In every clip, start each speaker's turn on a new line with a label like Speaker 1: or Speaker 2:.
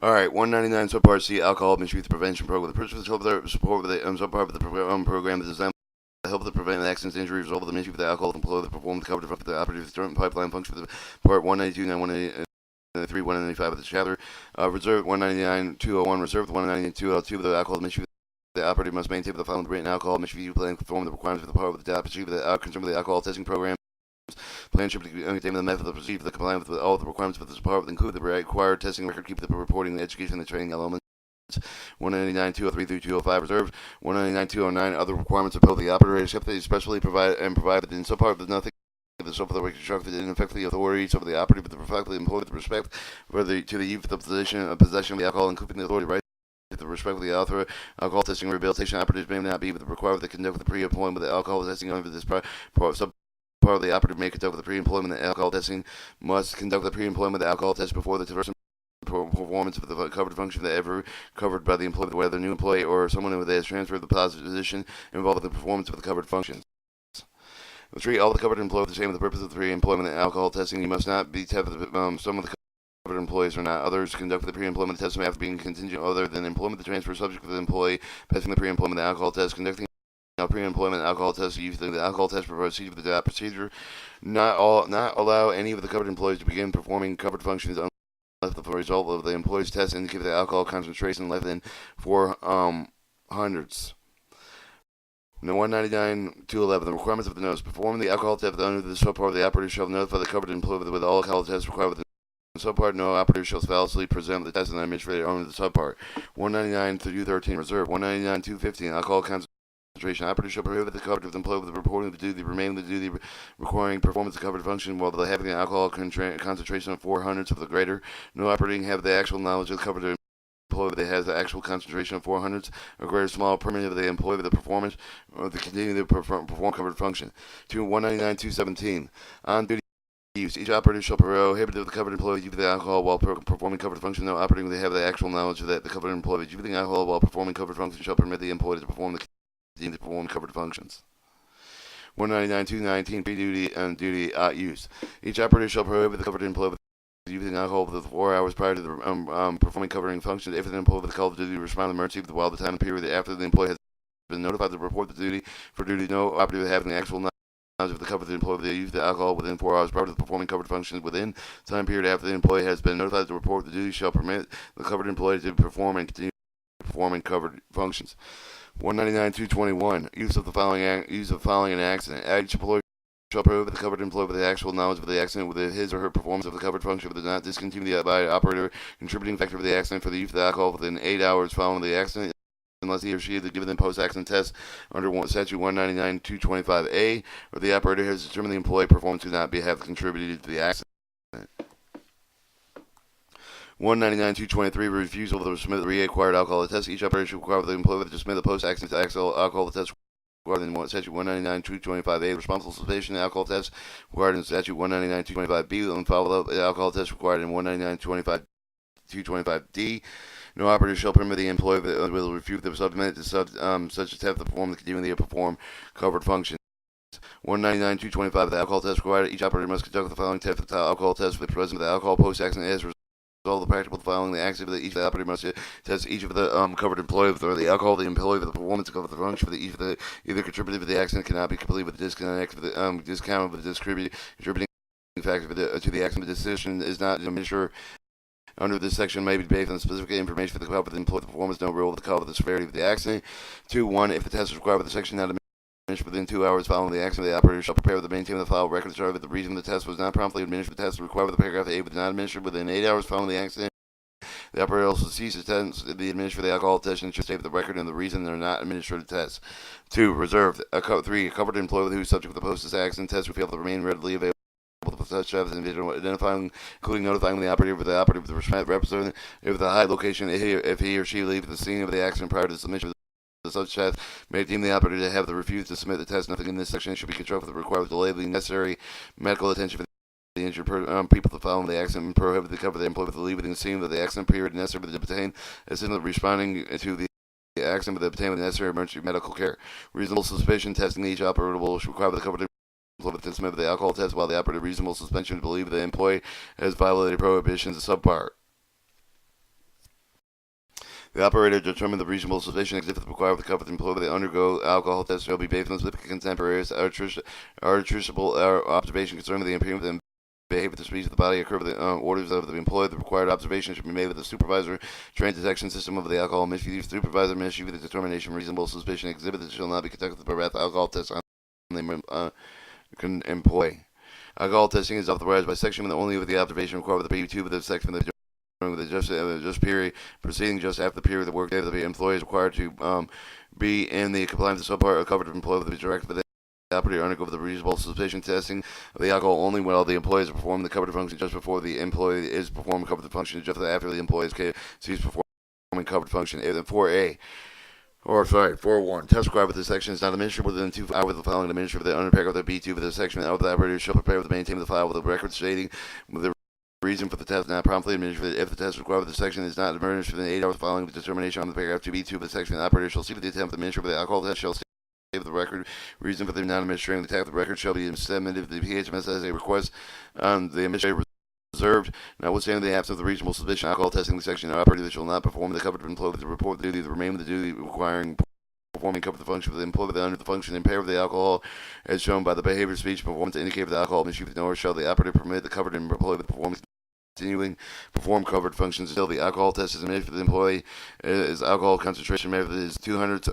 Speaker 1: Alright, 199 Subpart C, Alcohol Misuse Prevention Program. The purpose of the support with the Subpart of the program is designed to help to prevent accidents, injuries, result of the misuse of the alcohol, employ the perform the coverage of the operative joint pipeline function for the Part 192, 193, 195 of the chapter. Reserved 199-201, reserved 199-202 of the alcohol misuse. The operator must maintain the following written alcohol misuse plan, conform the requirements of the part of the job, achieve the concern with the alcohol testing program. Plan should contain the method of procedure that comply with all the requirements of this department, include the required testing record, keep the reporting, the education, the training elements. 199-203 through 205 reserved. 199-209 other requirements of the operator, except they especially provided in subpart with nothing. The scope of the constructed in effect the authorities over the operative with the effectively employed with respect to the use of the possession of the alcohol, including the authority right with the respect of the author. Alcohol testing rehabilitation operatives may not be with the required to conduct the pre-employment with the alcohol testing under this part of the operative may conduct the pre-employment alcohol testing, must conduct the pre-employment alcohol test before the performance of the covered function that ever covered by the employee, whether the new employee or someone who has transferred the position involved in the performance of the covered functions. Treat all the covered employees the same for the purpose of the pre-employment alcohol testing. You must not be some of the covered employees or not. Others conduct the pre-employment test after being contingent other than employment the transfer subject to the employee passing the pre-employment alcohol test, conducting pre-employment alcohol test using the alcohol test procedure. Not allow any of the covered employees to begin performing covered functions unless the result of the employee's test indicates the alcohol concentration less than 400s. No 199-211. The requirements of the notice. Perform the alcohol test under the subpart of the operator shall notify the covered employee with all alcohol tests required with the subpart. No operator shall falsely present the test and administrator under the subpart. 199-213 reserved. 199-215 alcohol concentration. Operator shall prohibit the covered employee with reporting the duty, remaining the duty requiring performance of covered function while they having an alcohol concentration of 400s of the greater. No operating have the actual knowledge of the covered employee that has the actual concentration of 400s or greater small permanent of the employee with the performance or the continue to perform covered function. 199-217 on duty use. Each operator shall prohibit the covered employee using the alcohol while performing covered function. No operating they have the actual knowledge that the covered employee using the alcohol while performing covered function shall permit the employee to perform covered functions. 199-219 pre-duty and duty use. Each operator shall prohibit the covered employee using alcohol for the 4 hours prior to the performing covering functions if the employee with the call of duty respond to the emergency while the time period after the employee has been notified to report the duty for duty. No operative having the actual knowledge of the covered employee they use the alcohol within 4 hours prior to the performing covered functions within time period after the employee has been notified to report the duty shall permit the covered employee to perform and continue performing covered functions. 199-221 use of following an accident. Each employee shall prohibit the covered employee with the actual knowledge of the accident with his or her performance of the covered function but does not discontinue the by operator contributing factor of the accident for the use of the alcohol within 8 hours following the accident unless he or she has given them post-accident tests under statute 199-225A or the operator has determined the employee performance could not have contributed to the accident. 199-223 refusal to submit the reacquired alcohol test. Each operator should require the employee to submit the post-accident alcohol test required in statute 199-225A. Responsible suspension alcohol test required in statute 199-225B. And follow-up alcohol test required in 199-225D. No operator shall permit the employee will refuse to submit to such a test to perform the continuing to perform covered functions. 199-225 the alcohol test required. Each operator must conduct the following test the alcohol test for the presence of the alcohol post-accident as all the practical following the accident each of the operator must test each of the covered employees or the alcohol the employee for the performance of the function for the each of the either contributed to the accident cannot be completed with the disconnect with the discount with the contributing factor to the accident. The decision is not administered under this section may be based on specific information for the covered employee performance. No rule of the cover the severity of the accident. 2-1 if the test is required by the section not administered within 2 hours following the accident, the operator shall prepare the maintain the file record of the reason the test was not promptly administered. The test required by the paragraph A was not administered within 8 hours following the accident. The operator also ceases the administration of the alcohol test and should state the record and the reason they're not administered the test. 2. Reserved. 3. A covered employee who is subject to the post-accident test will fail to remain readily available for such as identifying, including notifying the operator with the representative if the high location if he or she leaves the scene of the accident prior to the submission of the such test may deem the operator to have the refuse to submit the test. Nothing in this section should be controlled for the required delay of the necessary medical attention for the injured people to follow the accident and prohibit the cover the employee with the leave within the scene of the accident period necessary to obtain assistance responding to the accident with obtaining the necessary emergency medical care. Reasonable suspicion testing each operator will require the covered employee to submit the alcohol test while the operator reasonable suspension to believe the employee has violated prohibitions of subpart. The operator determined the reasonable suspicion exhibit required with the covered employee to undergo alcohol test shall be based on specific contemporaneous artificial observation concerning the impairment and behavior of the speech of the body occur with the orders of the employee. The required observation should be made with the supervisor trained detection system of the alcohol misuse. The supervisor may issue the determination reasonable suspicion exhibit that shall not be conducted by breath alcohol test on the employee. Alcohol testing is authorized by section only with the observation required with the B2 with the section of the during the just period preceding just after the period of the workday. The employee is required to be in the compliance with subpart or covered employee with the directed by the operator to undergo the reasonable suspicion testing of the alcohol only while the employee is performing the covered function just before the employee is performing covered function just after the employee is ceased performing covered function. 4A. 4.1. Test required with this section is not administered within 2 hours of the following administered with the under paragraph of the B2 for this section. The operator shall prepare with the maintain the file with the record stating the reason for the test not promptly administered. If the test required with the section is not administered within 8 hours following the determination on the paragraph 2B2 of the section, the operator shall see that the attempt to administer the alcohol test shall state the record. Reason for the non-administering the test, the record shall be submitted to the PHMS as a request. The administrator reserved, notwithstanding the absence of the reasonable suspicion alcohol testing the section, the operator shall not perform the covered employee to report the duty to remain with the duty requiring performing covered the function of the employee under the function impaired with the alcohol as shown by the behavior speech performance to indicate the alcohol misuse, nor shall the operator permit the covered employee with performance continuing perform covered functions until the alcohol test is administered for the employee. Is alcohol concentration measured is 200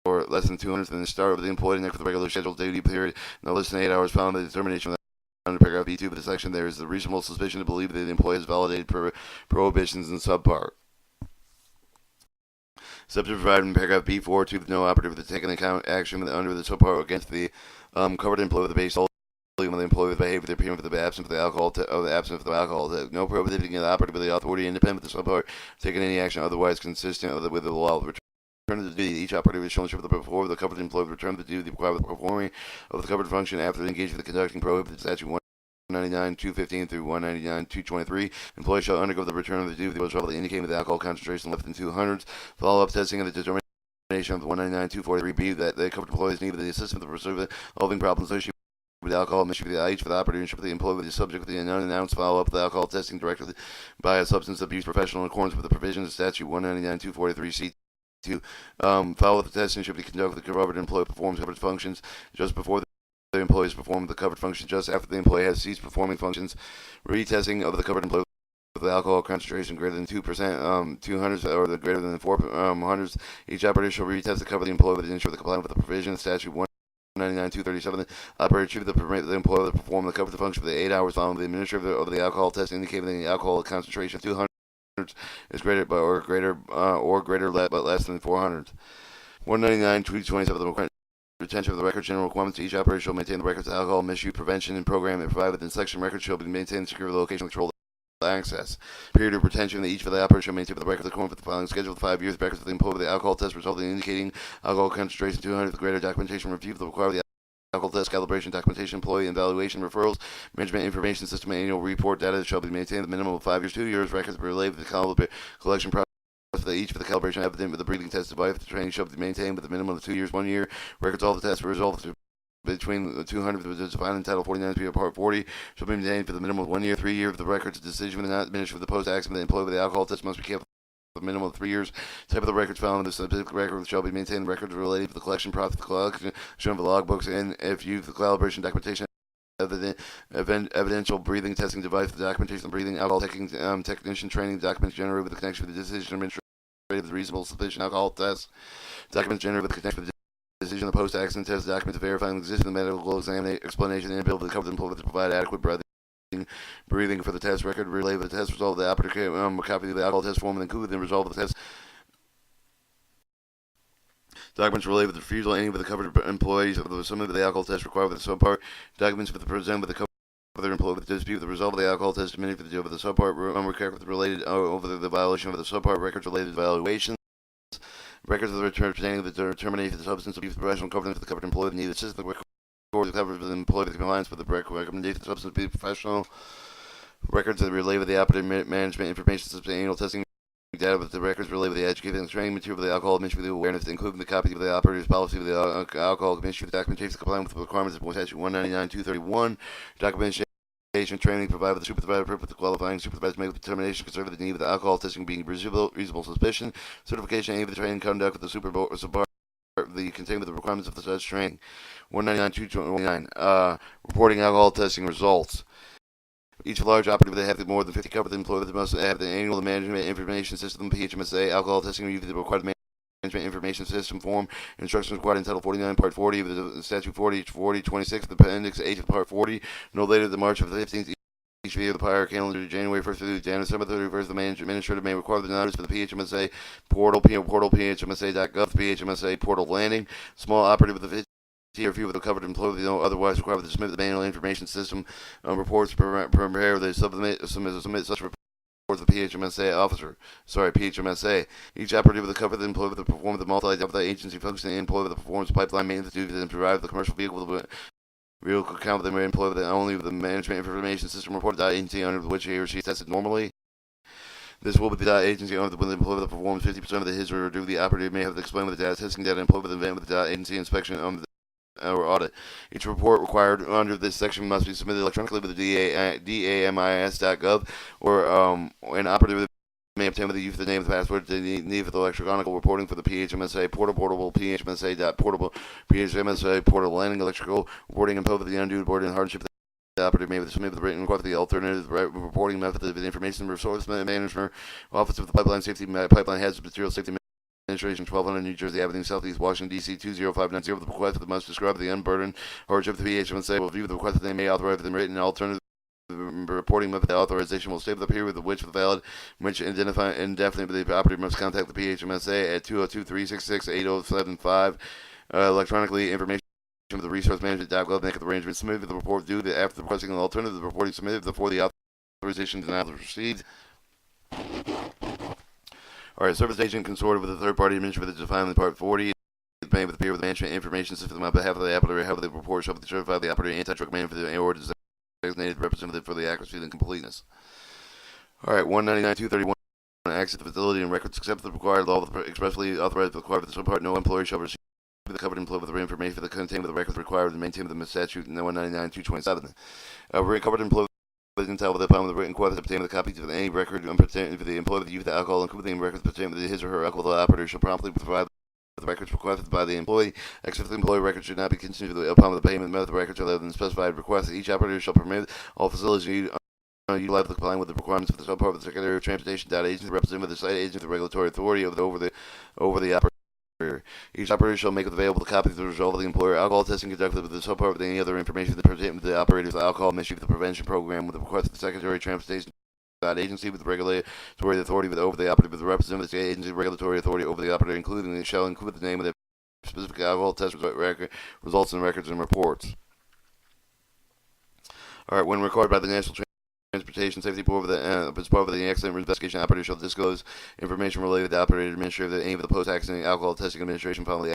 Speaker 1: or less than 200 than the start of the employee next to the regular scheduled duty period, no less than 8 hours following the determination of under paragraph B2 of the section. There is the reasonable suspicion to believe that the employee has validated prohibitions in subpart. Subject provided in paragraph B4 to no operative to take account action under the subpart against the covered employee with the base on the employee with behavior the appearance of the absence of the alcohol no prohibiting the operative with the authority independent of the subpart taking any action otherwise consistent with the law. Return to the duty. Each operative is shown to before the covered employee return to the duty required with the performing of the covered function after the engagement of the conducting prohibited statute 199-215 through 199-223. Employee shall undergo the return of the duty was roughly indicating the alcohol concentration less than 200. Follow-up testing of the determination of the 199-243B that the covered employees need the assistance of the solving problems associated with the alcohol misuse for the the operator and the employee with the subject with the unannounced follow-up of the alcohol testing directed by a substance abuse professional in accordance with the provisions of statute 199-243C. Follow-up testing should be conducted with the covered employee performs covered functions just before the employee has performed the covered function just after the employee has ceased performing functions. Retesting of the covered employee with alcohol concentration greater than 2%, 200 or the greater than 400. Each operator shall retest the covered employee with ensure the compliance with the provision of statute 199-237. Operator should permit the employee to perform the covered function for the 8 hours following the administration of the alcohol test, indicating the alcohol concentration of 200 is greater or greater but less than 400. 199-227 of the retention of the record. General requirements: each operator shall maintain the records of alcohol misuse prevention and program and provided within section. Records shall be maintained secure location control access. Period of retention that each for the operator shall maintain the records according to the following schedule: 5 years. Records of the employee with the alcohol test resulting in indicating alcohol concentration 200 with greater documentation review of the required alcohol test calibration documentation employee evaluation referrals management information system annual report data shall be maintained the minimum of 5 years. 2 years. Records related to the collection process for each for the calibration evident with the breathing test device. The training shall be maintained with the minimum of 2 years. 1 year. Records all the tests results between the 200 was defined in Title 49 to Part 40 shall be maintained for the minimum of 1 year. 3 year of the records decision when not administered for the post-accident. The employee with the alcohol test must be kept for the minimum of 3 years. Type of the records found in the specific record shall be maintained. Records related to the collection process, the collection of the logbooks, and if used the calibration documentation evidential breathing testing device, the documentation of breathing alcohol technician training documents generated with the connection with the decision administrative reasonable suspicion alcohol test documents generated with the connection with the decision of the post-accident test documents verifying the existence of the medical explanation and ability of the covered employee to provide adequate breathing for the test record related to the test result of the operator a copy of the alcohol test form and include the result of the test documents related with the refusal of any of the covered employees of the summit of the alcohol test required with the subpart documents with the present with the covered employee with the dispute the result of the alcohol test submitted for the deal with the subpart record related over the violation of the subpart records related to evaluations. Records of the return pertaining to the termination of the substance abuse professional covenant for the covered employee need assist the record the covered for the employee with compliance with the recommendation of the substance abuse professional. Records that relate with the operative management information system annual testing data with the records related with the education and training material for the alcohol misuse with the awareness, including the copies of the operator's policy of the alcohol misuse documentation complying with the requirements of statute 199-231 documentation training provided by the supervisor with the qualifying supervisor to make the determination concerning the need of the alcohol testing being reasonable suspicion. Certification aim of the training conduct with the Subpart the contained with the requirements of the such training. 199.229. Reporting alcohol testing results. Each large operative that have more than 50 covered employees must have the annual management information system (PHMSA) alcohol testing review the required management information system form. Instructions required in Title 49, Part 40 of the Statute 4026, the Appendix H of Part 40, no later than March of the 15th. Each year of the prior calendar, January 1st through December 31st, the administrator may require the notice for the PHMSA portal, PHMSA.gov, PHMSA portal landing. Small operative with the review with the covered employee, no otherwise required to submit the manual information system reports, prepare they submit such reports to the PHMSA. Each operative with the covered employee with the perform the multi-agency function and employee with the performance pipeline maintenance duties and provide the commercial vehicle with real account with the employee with only the management information system report agency under which he or she is tested normally. This will be the agency owner when the employee that performs 50% of his or her duty. The operative may have to explain with the data testing data employee with the event with the agency inspection or audit. Each report required under this section must be submitted electronically with the DAMIS.gov or an operative may obtain with the use of the name of the password the need for the electronic reporting for the PHMSA portable PHMSA.portable PHMSA portal landing electrical reporting imposed with the undue burden and hardship. The operative may submit with the written request for the alternative reporting method of the information resource management office of the pipeline safety pipeline heads material safety Administration 1200 New Jersey Avenue, Southeast Washington, D.C. 20590. The request that must describe the unburdened hardship of the PHMSA will review the request that they may authorize the written alternative reporting method. The authorization will state the period with which the valid, which identify indefinitely the operative must contact the PHMSA at 202-366-8075 electronically. Information of the resource management.gov make the arrangement submitted the report due after requesting an alternative. The reporting submitted before the authorization denial is received. Alright, service agent consorted with a third-party administrator that's defined in Part 40. Paying with the peer with the management information system on behalf of the operator, have the report shall be certified the operator anti-drug man for the or designated representative for the accuracy and completeness. Alright, 199-231. Access the facility and records except the required law expressly authorized required for the subpart. No employer shall receive the covered employee with the information for the contained with the records required and maintained with the statute 199-227. Covered employee entitled upon the written quote obtained with a copy of any record pertaining to the employee with the use of alcohol, including records pertaining to his or her alcohol. The operator shall promptly provide the records requested by the employee. Except the employee records should not be continued upon the payment method of records other than specified requests. Each operator shall permit all facilities utilize the complying with the requirements of the subpart of the Secretary of Transportation. Agency represented by the site agent, the regulatory authority over the operator. Each operator shall make available the copies of the result of the employer alcohol testing conducted with the subpart with any other information that pertains to the operator's alcohol misuse the prevention program with the request of the Secretary of Transportation agency with the regulatory authority over the operator with the representative of the agency regulatory authority over the operator, including it shall include the name of the specific alcohol test record results and records and reports. Alright, when required by the National Transportation Safety Board as part of the accident investigation, operator shall disclose information related to the operator administrator that any of the post-accident alcohol testing administration following the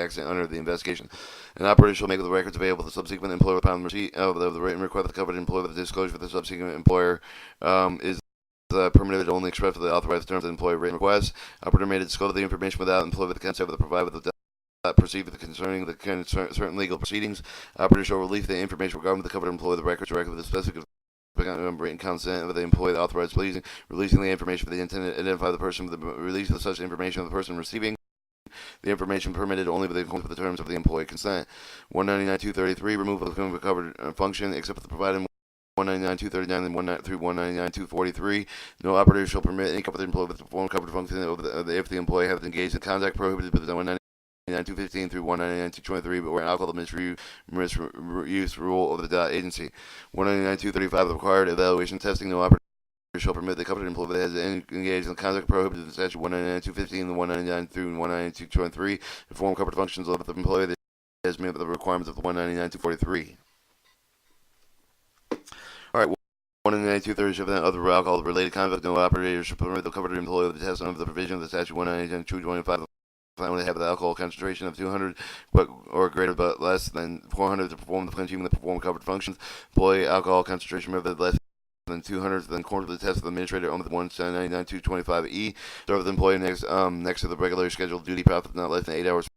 Speaker 1: accident under the investigation. An operator shall make the records available to the subsequent employer upon receipt of the written request of the covered employer. The disclosure for the subsequent employer is permitted only expressed for the authorized terms of the employer written request. Operator may disclose the information without employer with the consent of the provider with the proceed with concerning the certain legal proceedings. Operator shall release the information regarding the covered employer the records directly with the specific written consent of the employee the authorized releasing the information for the intent to identify the person with the release of such information of the person receiving the information permitted only with the terms of the employee consent. 199-233 removal of the covered function except for the provided 199-239 and through 199-243. No operator shall permit any covered employee with the perform covered function if the employee has engaged in conduct prohibited with the 199-215 through 199-223 or an alcohol misuse rule of the agency. 199-235 the required evaluation testing. No operator shall permit the covered employee that has engaged in conduct prohibited in the statute 199-215 and 199 through 199-223 perform covered functions of the employee that has met the requirements of the 199-243. Alright, 199-237 other alcohol related conduct. No operator shall permit the covered employee the test under the provision of the statute 199-225 finally have the alcohol concentration of 200 or greater but less than 400 to perform the function that perform covered functions. Employee alcohol concentration method less than 200 then according to the test of the administrator on the 199-225E. Serve the employee next to the regular scheduled duty process not less than 8 hours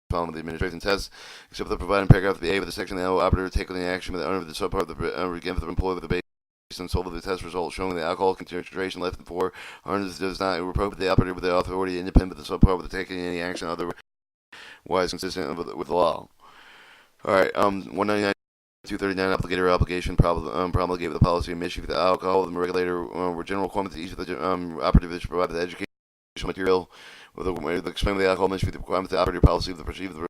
Speaker 1: following the administration test, except for the providing paragraph of the A of the section. The operator taking the action with the owner of the subpart of the employee with the base sold of the test results showing the alcohol concentration less than 400 does not appropriate the operator with the authority independent of the subpart with taking any action otherwise consistent with the law. Alright, 199. 239 applicator application promulgate the policy of misuse of the alcohol. The regulator were general requirements to each of the operative that should provide the educational material with the explain the alcohol misuse the requirements of the operator policy of the perceived the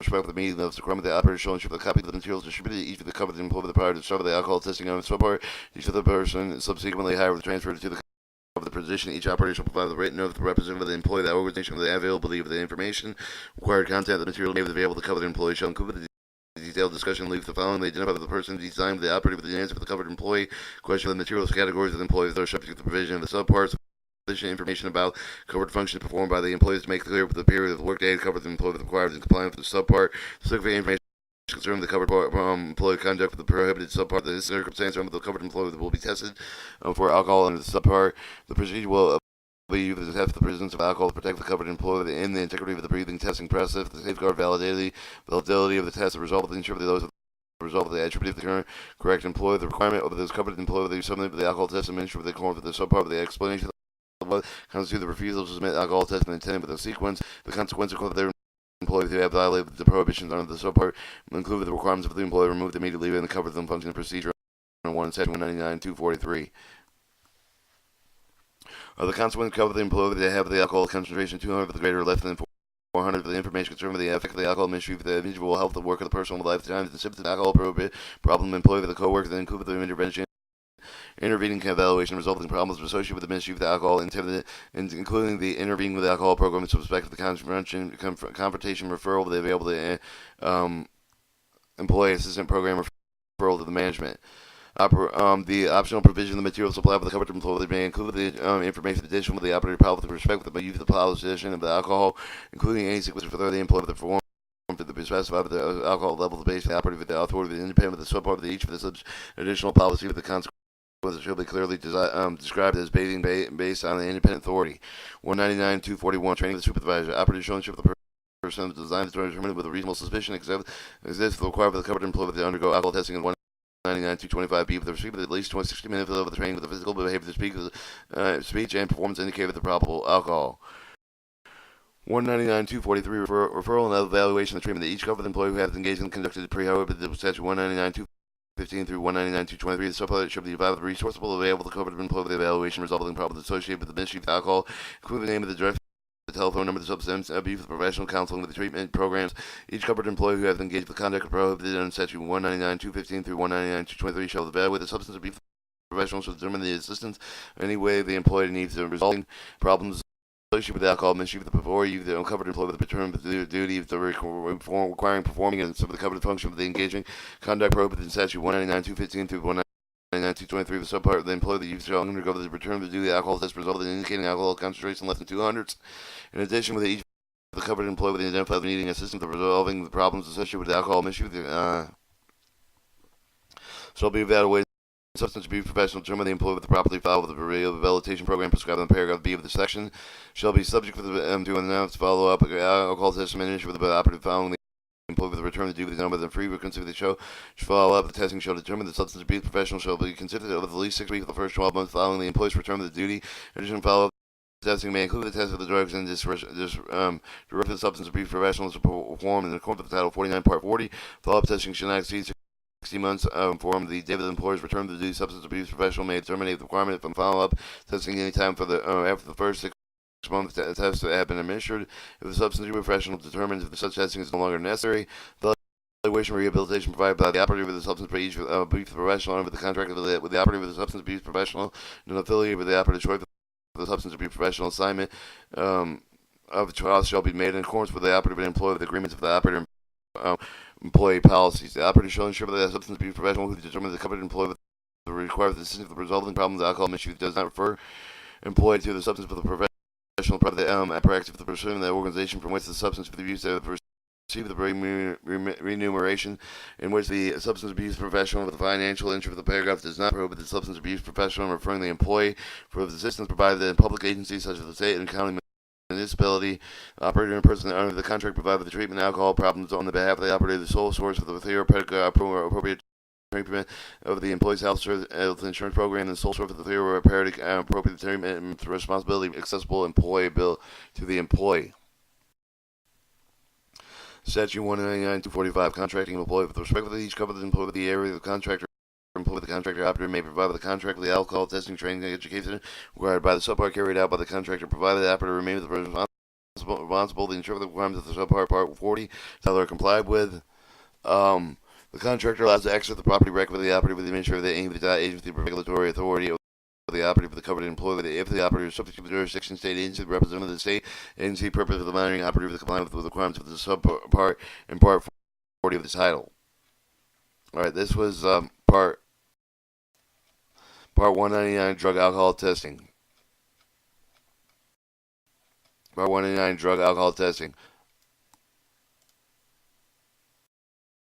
Speaker 1: respect for the meeting of the requirement of the operator shall ensure the copy of the materials distributed to each of the covered employee prior to the start of the alcohol testing on the subpart. Each of the person subsequently hired was transferred to the of the position. Each operator shall provide the written note of the representative of the employee, the organization of the availability of the information, required content, the material made available to the covered employee shall include the detailed discussion leaves the following. They identify the person designed the operator with the answer for the covered employee. Question of the materials categories of the employees that are subject to the provision of the subparts. Sufficient information about covered functions performed by the employees to make clear for the period of the workday covered the employee with required in compliance with the subpart. Specific information concerning the covered employee conduct for the prohibited subpart. The circumstance under the covered employee will be tested for alcohol under the subpart. The procedure will be used to test the presence of alcohol to protect the covered employee and the integrity of the breathing testing process, the safeguard validity of the test, the result of the ensure that those the result of the attribute of the current correct employee, the requirement of this covered employee that you submit for the alcohol test and ensure the corn for the subpart of the explanation of what constitutes the refusal to submit alcohol test and intended with the sequence, the consequence of their employees who have violated the prohibitions under the subpart, include the requirements of the employee removed immediately and the covered them function procedure under 1 section 199-243. The consequence cover the employee that have the alcohol concentration 200 or greater or less than 400 for the information concerning the effect of the alcohol misuse for the individual health, the work of the personal lifetime, the symptoms of alcohol problem employee with the co-worker that include the intervention, intervening evaluation resulting problems associated with the misuse of the alcohol, including the intervening with the alcohol program with respect to the confrontation referral, the available employee assistant program referral to the management. The optional provision of the material supply for the covered employee may include the information addition with the operator policy with respect to the use of the policy of the alcohol, including any sequence for the employee with the form to the specified the alcohol level of the base, the operative with the authority, the independent with the subpart of each of the additional policy with the consequences shall be clearly described as based on the independent authority. 199-241 training of the supervisor, operator shall ensure the person designed to determine with a reasonable suspicion exists the requirement for the covered employee to undergo alcohol testing in 199-225B with the receipt of at least 60 minutes of the training with the physical behavior, speech and performance indicated with the probable alcohol. 199-243 referral and evaluation of treatment that each covered employee who has engaged in conducted pre-prohibited statute 199-215 through 199-223. The subpart should be provided resourceable available to covered employee with the evaluation resulting problems associated with the misuse of alcohol, including the name of the director, the telephone number, the substance abuse, the professional counseling with the treatment programs. Each covered employee who has engaged with conduct prohibited under statute 199-215 through 199-223 shall evaluate the substance abuse professional shall determine the assistance in any way the employee needs to resolve problems associated with alcohol misuse before you the uncovered employee with the return of the duty of the requiring performing and some of the covered function of the engaging conduct prohibited in statute 199-215 through 199-223 the subpart of the employee that you shall undergo the return of the duty alcohol test resulting in indicating alcohol concentration less than 200. In addition, with each of the covered employee with the identified needing assistance for resolving the problems associated with alcohol misuse shall be evaluated. Substance abuse professional determine the employee with the properly filed with the rehabilitation program prescribed in paragraph B of the section shall be subject to announce follow-up alcohol test administered with the operative following the employee with the return to duty with the number of the frequency of the show should follow up. The testing shall determine the substance abuse professional shall be considered of at least 6 weeks of the first 12 months following the employee's return to the duty. Additional follow-up testing may include the test of the drugs and derivative substance abuse professionals performed in accordance with Title 49, Part 40. Follow-up testing should not exceed 60 months from the date of the employer's return to the duty. Substance abuse professional may terminate the requirement from follow-up testing any time for the after the first 6 months that tests have been administered. If the substance abuse professional determines if such testing is no longer necessary, the evaluation rehabilitation provided by the operative with the substance abuse professional and with the contract with the operative with the substance abuse professional and affiliated with the operative choice the substance abuse professional assignment of trials shall be made in accordance with the operative and employee with the agreements of the operator employee policies. The operator shall ensure that the substance abuse professional who determines the covered employee with the required assistance for resolving problems of alcohol misuse does not refer employee to the substance of the professional part of the practice of the pursuing the organization from which the substance of the abuse receive the remuneration in which the substance abuse professional with the financial interest of the paragraph does not prohibit the substance abuse professional referring the employee for the assistance provided in public agencies such as the state and county municipality operator and person under the contract provided for the treatment of alcohol problems on the behalf of the operator, the sole source of the therapeutic appropriate treatment of the employee's health insurance program and sole source of the theory were apparently appropriate treatment and responsibility accessible employee bill to the employee. Statute 199-245, contracting employee with respect to each covered employee with the area of the contractor. Employee the contractor operator may provide with the contract the alcohol testing, training, and education required by the subpart carried out by the contractor, provided the operator remain with the responsible to ensure the requirements of the subpart part 40 until they are complied with. The contractor allows to exit the property record with the operator with the administrator of the agency, the regulatory authority of the operator for the covered employee. If the operator is subject to the jurisdiction state agency, the representative of the state agency, purpose of the monitoring operator for the compliance with the requirements of the subpart and part 40 of the title. All right, this was part 199, drug alcohol testing. Part 199, drug alcohol testing.